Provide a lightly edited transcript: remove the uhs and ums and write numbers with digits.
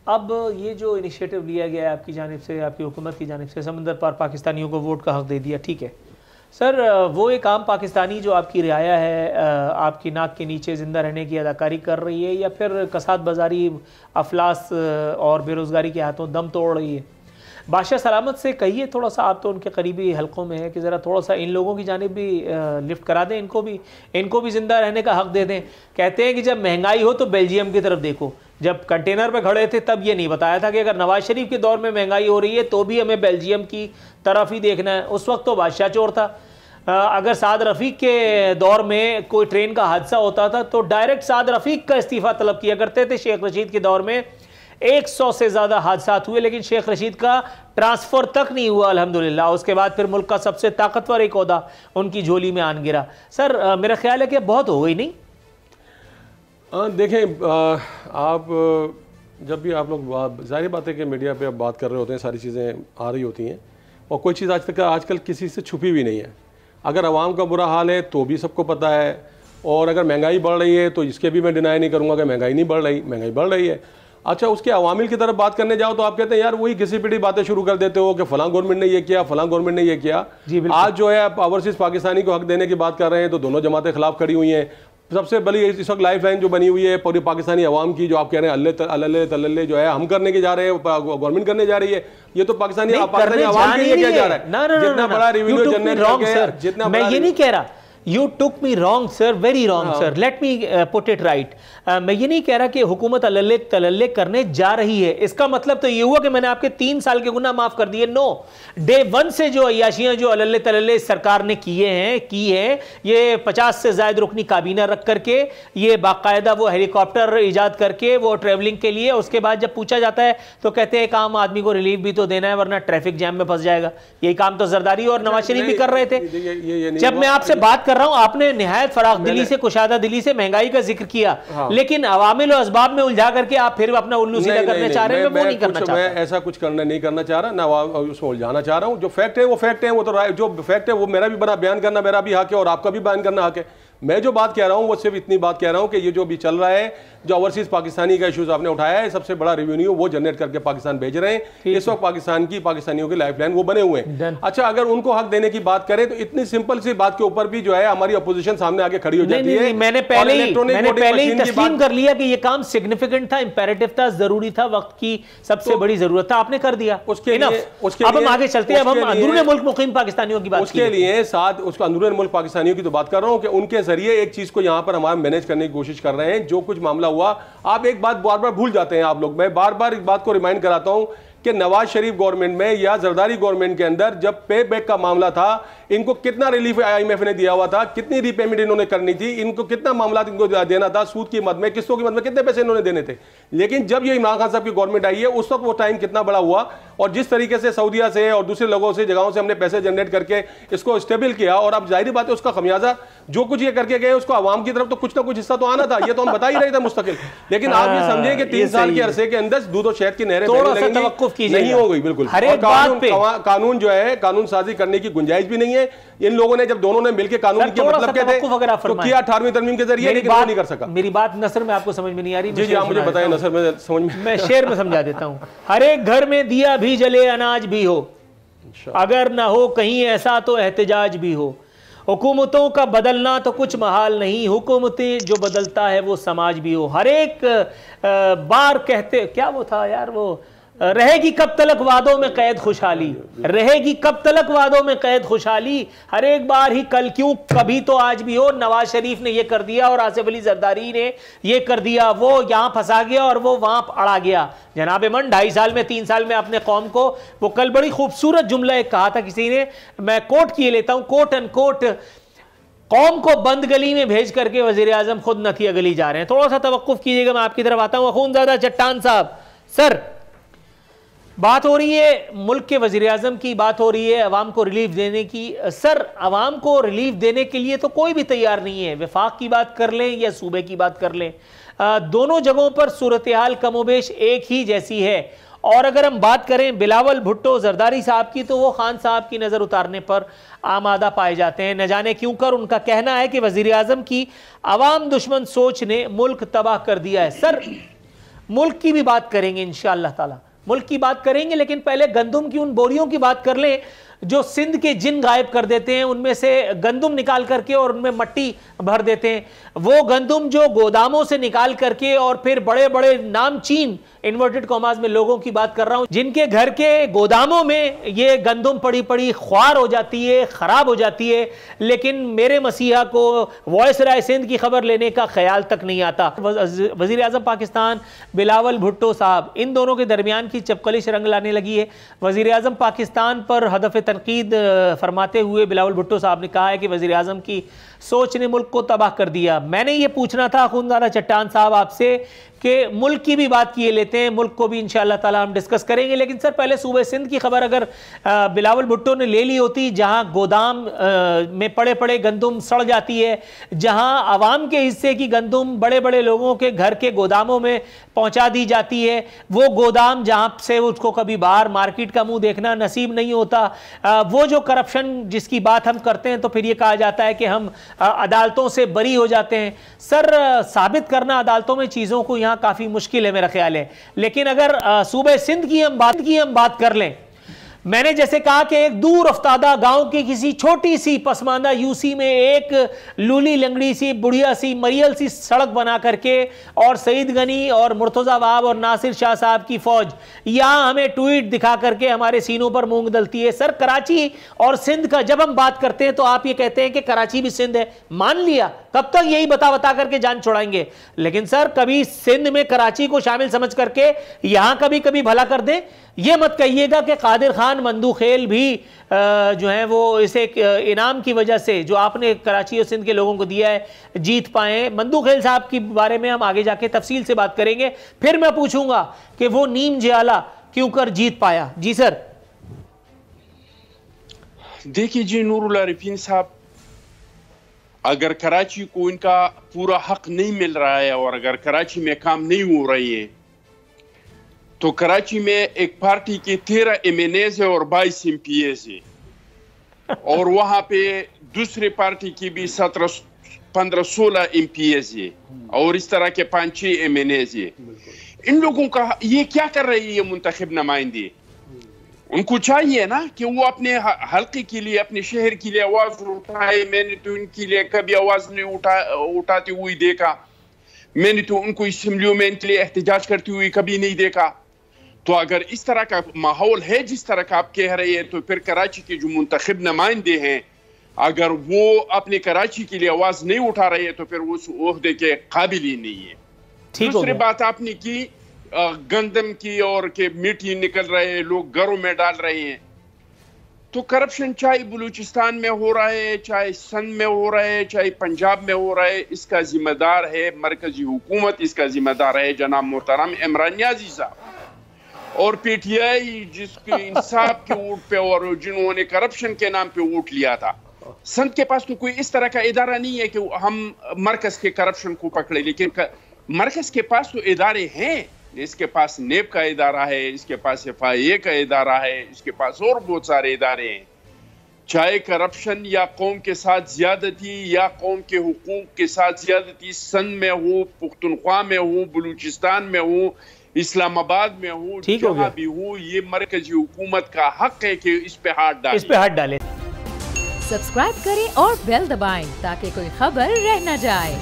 اب یہ جو انیشیٹو لیا گیا ہے آپ کی جانب سے، آپ کی حکومت کی جانب سے، سمندر پار پاکستانیوں کو ووٹ کا حق دے دیا، ٹھیک ہے سر، وہ ایک عام پاکستانی جو آپ کی رعایا ہے آپ کی ناک کے نیچے زندہ رہنے کی اداکاری کر رہی ہے، یا پھر کساد بازاری، افلاس اور بے روزگاری کے ہاتھوں دم توڑ رہی ہے؟ بادشاہ سلامت سے کہیے تھوڑا سا، آپ تو ان کے قریبی حلقوں میں ہے، کہ ذرا تھوڑا سا ان لوگوں کی جانب بھی لفٹ کرا دیں، ان کو بھی زندہ رہنے کا حق دے دیں۔ کہتے ہیں کہ جب مہنگائی ہو تو بیلجیم کی طرف دیکھو، جب کنٹینر پہ کھڑے تھے تب یہ نہیں بتایا تھا کہ اگر نواز شریف کے دور میں مہنگائی ہو رہی ہے تو بھی ہمیں بیلجیم کی طرف ہی دیکھنا ہے۔ اس وقت تو بادشاہ چور تھا، اگر سعد رفیق کے دور میں کوئی ٹرین کا حادثہ ہوتا تھا تو ڈائریکٹ سعد رفیق کا استعفیٰ طلب کیا کرتے تھے۔ شیخ رشید کے دور میں 100 سے زیادہ حادثات ہوئے لیکن شیخ رشید کا ٹرانسفر تک نہیں ہوا الحمدللہ۔ اس کے بعد پھر ملک کا سب سے طاقتور ایک عہدہ ان کی جھولی میں آن گرا۔ سر میرا خیال ہے کہ بہت ہو گئی نہیں؟ دیکھیں آپ جب بھی آپ لوگ ظاہر بات ہے کہ میڈیا پہ آپ بات کر رہے ہوتے ہیں، ساری چیزیں آ رہی ہوتی ہیں اور کوئی چیز آج کل کسی سے چھپی بھی نہیں ہے۔ اگر عوام کا برا حال ہے تو بھی سب کو پتہ ہے، اور اگر مہنگائی بڑھ رہی ہے تو اس کے بھی میں ڈینائی نہیں کروں گا کہ مہنگائی نہیں بڑھ رہی، مہنگائی بڑھ رہی ہے۔ اچھا اس کے عوامل کی طرف بات کرنے جاؤ تو آپ کہتے ہیں یار وہی گھسی پٹی باتیں شروع کر دیتے ہو کہ فلاں گورنمنٹ نے یہ کیا، فلاں گورنمنٹ نے یہ کیا۔ آج جو ہے آپ اوورسیز پاکستانی کو حق دینے کی بات کر رہے ہیں تو دونوں جماعتیں خلاف کھڑی ہوئی ہیں۔ سب سے بڑی اس وقت لائف لائن جو بنی ہوئی ہے پوری پاکستانی عوام کی، جو آپ کہہ رہے ہیں اللہ تللے جو ہے ہم کرنے کے جا رہے ہیں، گورنمنٹ کرنے جا رہی ہے، یہ تو پاکستانی عوام کے لیے کیا جا رہا ہے؟ جتنا بڑا ریونیو جنریٹ کر کے جتنا میں یہ نہیں کہہ رہا You took me wrong sir, very wrong sir. Let me put it right. میں یہ نہیں کہہ رہا کہ حکومت اللہ تللے کرنے جا رہی ہے، اس کا مطلب تو یہ ہوا کہ میں نے آپ کے 3 سال کے گناہ معاف کر دیے۔ نو، ڈے 1 سے جو عیاشیاں جو اللہ تللے سرکار نے کی ہیں، یہ 50 سے زائد رکنی کابینہ رکھ کر کے، یہ باقاعدہ وہ ہیلی کاپٹر ایجاد کر کے وہ ٹریولنگ کے لیے، اس کے بعد جب پوچھا جاتا ہے تو کہتے ہیں ایک عام آدمی کو ریلیف بھی تو دینا ہے ورنہ ٹریفک جیم میں پھنس جائے گا۔ یہی کام تو زرداری اور نواز شریف بھی کر رہے تھے۔ جب میں آپ سے بات کر رہا ہوں آپ نے نہایت فراغ دلی سے، کشادہ دلی سے مہنگائی کا ذکر کیا، لیکن عوامل و اسباب میں الجھا کر کے آپ پھر اپنا الو سیدھا کرنا چاہ رہے ہیں، میں وہ نہیں کرنا چاہتا۔ میں ایسا کچھ نہیں کرنا چاہ رہا، نہ اس میں الجھانا چاہ رہا ہوں۔ جو فیکٹ ہے وہ فیکٹ ہے، وہ تو جو فیکٹ ہے وہ میرا بھی بنا بیان کرنا میرا بھی حق ہے اور آپ کا بھی بیان کرنا حق ہے۔ میں جو بات کہہ رہا ہوں وہ صرف اتنی بات کہہ رہا ہوں کہ یہ جو بھی چل رہا ہے، جو اوورسیز پاکستانی کا ایشوز آپ نے اٹھایا ہے، سب سے بڑا ریونیو وہ جنریٹ کر کے پاکستان بھیج رہے ہیں اس وقت، پاکستانیوں کی لائف لائن وہ بنے ہوئے ہیں۔ اچھا اگر ان کو حق دینے کی بات کریں تو اتنی سمپل سی بات کے اوپر بھی جو ہے ہماری اپوزیشن سامنے آگے کھڑی ہو جاتی ہے۔ میں نے پہلے ہی تسلیم کر لیا کہ یہ کام سگنیفیکنٹ تھا، امپیریٹو تھا، ضروری تھا، وقت کی سب سے بڑی ضرورت تھا، آپ نے کر دیا۔ اب ہم آگے چلتے ہیں، اب ہم اندرون ملک مقیم پاکستانیوں کی بات اس کے لیے ساتھ اس کو اندرون ملک پاکستانیوں کی تو بات کر رہا ہوں کہ ان کے ذریعے ایک چیز کو یہاں پر ہمارا مینیج کرنے کی کوشش کر رہے ہیں۔ جو کچھ معاملہ ہوا، آپ ایک بات بار بار بھول جاتے ہیں آپ لوگ، میں بار بار ایک بات کو ریمائنڈ کراتا ہوں کہ نواز شریف گورنمنٹ میں یا زرداری گورنمنٹ کے اندر جب پے بیک کا معاملہ تھا، ان کو کتنا ریلیف IMF نے دیا ہوا تھا، کتنی ری پیمنٹ انہوں نے کرنی تھی، ان کو کتنا معاملات ان کو دینا تھا، سود کی مد میں، قسطوں کی مد میں کتنے پیسے انہوں نے دینے تھے۔ لیکن جب یہ عمران خان صاحب کی گورنمنٹ آئی ہے اس وقت وہ ٹائم کتنا بڑا ہوا، اور جس طریقے سے سعودیہ سے اور دوسرے لوگوں سے جگہوں سے ہم نے پیسے جنریٹ کر کے اس کو اسٹیبل کیا، اور اب ظاہری بات ہے اس کا خمیازہ جو کچھ یہ کر کے گئے اس کو عوام کی طرف تو کچھ نہ کچھ حصہ تو آنا تھا، یہ تو ہم بتا ہی رہے تھے مستقل۔ لیکن آپ یہ سمجھیں کہ 3 سال کے عرصے کے اندر دودھ و شہد کی نہریں نہیں ہو گئی، بالکل قانون جو ہے قانون سازی کرنے کی گنجائش بھی نہیں ہے۔ ان لوگوں نے جب دونوں نے مل کے قانون کے مطلب کیا تھے تو کیا 18ویں ترمیم کے ذریعے، لیکن وہ نہیں کر سکا۔ میری بات نثر میں آپ کو سمجھ میں نہیں آ رہی؟ جی آپ مجھے بتائیں نثر میں سمجھ میں شعر میں سمجھا دیتا ہوں۔ ہر ایک گھر میں دیا بھی جلے، اناج بھی ہو، اگر نہ ہو کہیں ایسا تو احتجاج بھی ہو۔ حکومتوں کا بدلنا تو کچھ محال نہیں، حکومتیں جو بدلتا ہے وہ سماج بھی ہو۔ ہر ایک بار کہتے کیا وہ تھا یار، وہ رہے گی کب تلک وعدوں میں قید خوشحالی، رہے گی کب تلک وعدوں میں قید خوشحالی، ہر ایک بار ہی کل کیوں کبھی تو آج بھی ہو۔ نواز شریف نے یہ کر دیا اور آصف علی زرداری نے یہ کر دیا، وہ یہاں پھنسا گیا اور وہ وہاں اڑا گیا۔ جناب من 2.5 سال میں 3 سال میں اپنے قوم کو، وہ کل بڑی خوبصورت جملہ ایک کہا تھا کسی نے، میں کوٹ کیے لیتا ہوں، کوٹ ان کوٹ، قوم کو بند گلی میں بھیج کر کے وزیر اعظم خود نتھی گلی جا رہے ہیں۔ تھوڑا سا توقف کیجئے گا، میں آپ کی طرف آتا ہوں۔ اخونزادہ چٹان صاحب، سر بات ہو رہی ہے ملک کے وزیر اعظم کی، بات ہو رہی ہے عوام کو ریلیف دینے کی۔ سر عوام کو ریلیف دینے کے لیے تو کوئی بھی تیار نہیں ہے، وفاق کی بات کر لیں یا صوبے کی بات کر لیں، دونوں جگہوں پر صورتحال کم و بیش ایک ہی جیسی ہے۔ اور اگر ہم بات کریں بلاول بھٹو زرداری صاحب کی تو وہ خان صاحب کی نظر اتارنے پر آمادہ پائے جاتے ہیں، نہ جانے کیوں کر۔ ان کا کہنا ہے کہ وزیر اعظم کی عوام دشمن سوچ نے ملک تباہ کر دیا ہے۔ سر ملک کی بھی بات کریں گے انشاءاللہ تعالی، ملک کی بات کریں گے، لیکن پہلے گندم کی ان بوریوں کی بات کر لیں جو سندھ کے جن غائب کر دیتے ہیں، ان میں سے گندم نکال کر کے اور ان میں مٹی بھر دیتے ہیں. وہ گندم جو گوداموں سے نکال کر کے اور پھر بڑے بڑے نامچین انورٹڈ کاماز میں لوگوں کی بات کر رہا ہوں جن کے گھر کے گوداموں میں یہ گندم پڑی پڑی خوار ہو جاتی ہے، خراب ہو جاتی ہے، لیکن میرے مسیحا کو وائس رائے سندھ کی خبر لینے کا خیال تک نہیں آتا. وزیر اعظم پاکستان بلاول بھٹو صاحب، ان دونوں کے درمیان کی چپکلش رنگ لانے لگی ہے. وزیر اعظم پاکستان پر ہدف تنقید فرماتے ہوئے بلاول بھٹو صاحب نے کہا ہے کہ وزیر اعظم کی سوچ نے ملک کو تباہ کر دیا. میں نے یہ پوچھنا تھا خونزادہ چٹان صاحب آپ سے کہ ملک کی بھی بات کیے لیتے ہیں، ملک کو بھی انشاءاللہ تعالی ہم ڈسکس کریں گے، لیکن سر پہلے صوبہ سندھ کی خبر اگر بلاول بھٹو نے لے لی ہوتی، جہاں گودام میں پڑے پڑے گندم سڑ جاتی ہے، جہاں عوام کے حصے کی گندم بڑے بڑے لوگوں کے گھر کے گوداموں میں پہنچا دی جاتی ہے، وہ گودام جہاں سے اس کو کبھی باہر مارکیٹ کا منہ دیکھنا نصیب نہیں ہوتا، وہ جو کرپشن جس کی بات ہم کرتے ہیں تو پھر یہ کہا جاتا ہے کہ ہم عدالتوں سے بری ہو جاتے ہیں. سر ثابت کرنا عدالتوں میں چیزوں کو یہاں کافی مشکل ہے میرا خیال ہے، لیکن اگر صوبہ سندھ کی ہم بات کر لیں، میں نے جیسے کہا کہ ایک دور افتادہ گاؤں کی کسی چھوٹی سی پسماندہ یوسی میں ایک لولی لنگڑی سی بڑھیا سی مریل سی سڑک بنا کر کے اور سعید غنی اور مرتضی وہاب اور ناصر شاہ صاحب کی فوج یہاں ہمیں ٹویٹ دکھا کر کے ہمارے سینوں پر مونگ دلتی ہے. سر کراچی اور سندھ کا جب ہم بات کرتے ہیں تو آپ یہ کہتے ہیں کہ کراچی بھی سندھ ہے، مان لیا، کب تک یہی بتا کر کے جان چھوڑائیں گے؟ لیکن سر کبھی سندھ میں کراچی کو شامل سمجھ کر کے یہاں کبھی بھلا کر دیں. یہ مت کہیے گا کہ قادر خان مندوخیل بھی جو ہیں وہ اسے انعام کی وجہ سے جو آپ نے کراچی اور سندھ کے لوگوں کو دیا ہے جیت پائیں. مندوخیل صاحب کے بارے میں ہم آگے جا کے تفصیل سے بات کریں گے، پھر میں پوچھوں گا کہ وہ نیم جیالہ کیوں کر جیت پایا. جی سر. دیکھیے جی نور اللہ عارفین صاحب، اگر کراچی کو ان کا پورا حق نہیں مل رہا ہے اور اگر کراچی میں کام نہیں ہو رہی ہے تو کراچی میں ایک پارٹی کے 13 ایم این ایز ہے اور 22 ایم پی ایز ہے، اور وہاں پہ دوسری پارٹی کی بھی 15-16 ایم پی ایز ہے اور اس طرح کے 5-6 ایم این ایز ہے. ان لوگوں کا یہ کیا کر رہی ہے منتخب نمائندے؟ ان کو چاہیے نا کہ وہ اپنے حلقے کے لیے اپنے شہر کے لیے آواز اٹھائے. میں نے تو ان کے لیے کبھی آواز نہیں اٹھاتے ہوئی دیکھا، میں نے تو ان کو اسمبلیوں میں ان کے لیے احتجاج کرتے ہوئے کبھی نہیں دیکھا. تو اگر اس طرح کا ماحول ہے جس طرح کا آپ کہہ رہے ہیں تو پھر کراچی کے جو منتخب نمائندے ہیں اگر وہ اپنے کراچی کے لیے آواز نہیں اٹھا رہے ہیں تو پھر اس عہدے کے قابل ہی نہیں ہے. دوسری بات آپ نے کی گندم کی اور کہ میٹھی نکل رہے ہیں، لوگ گھروں میں ڈال رہے ہیں. تو کرپشن چاہے بلوچستان میں ہو رہا ہے، چاہے سندھ میں ہو رہا ہے، چاہے پنجاب میں ہو رہا ہے، اس کا ذمہ دار ہے مرکزی حکومت، اس کا ذمہ دار ہے جناب محترم عمران نیازی صاحب اور پی ٹی آئی جس کے انصاف کے ووٹ پہ اور جنہوں نے کرپشن کے نام پہ ووٹ لیا تھا. سندھ کے پاس تو کوئی اس طرح کا ادارہ نہیں ہے کہ ہم مرکز کے کرپشن کو پکڑے، لیکن مرکز کے پاس تو ادارے ہیں. اس کے پاس نیب کا ادارہ ہے، اس کے پاس FIA کا ادارہ ہے، اس کے پاس اور بہت سارے ادارے ہیں. چاہے کرپشن یا قوم کے ساتھ زیادتی یا قوم کے حقوق کے ساتھ زیادتی سندھ میں ہو، پختونخوا میں ہو، بلوچستان میں ہو، اسلام آباد میں ہو، جہاں بھی ہو، یہ مرکزی حکومت کا حق ہے کہ اس پہ ہاتھ ڈالے. سبسکرائب کریں اور بیل دبائیں تاکہ کوئی خبر رہ نہ جائے.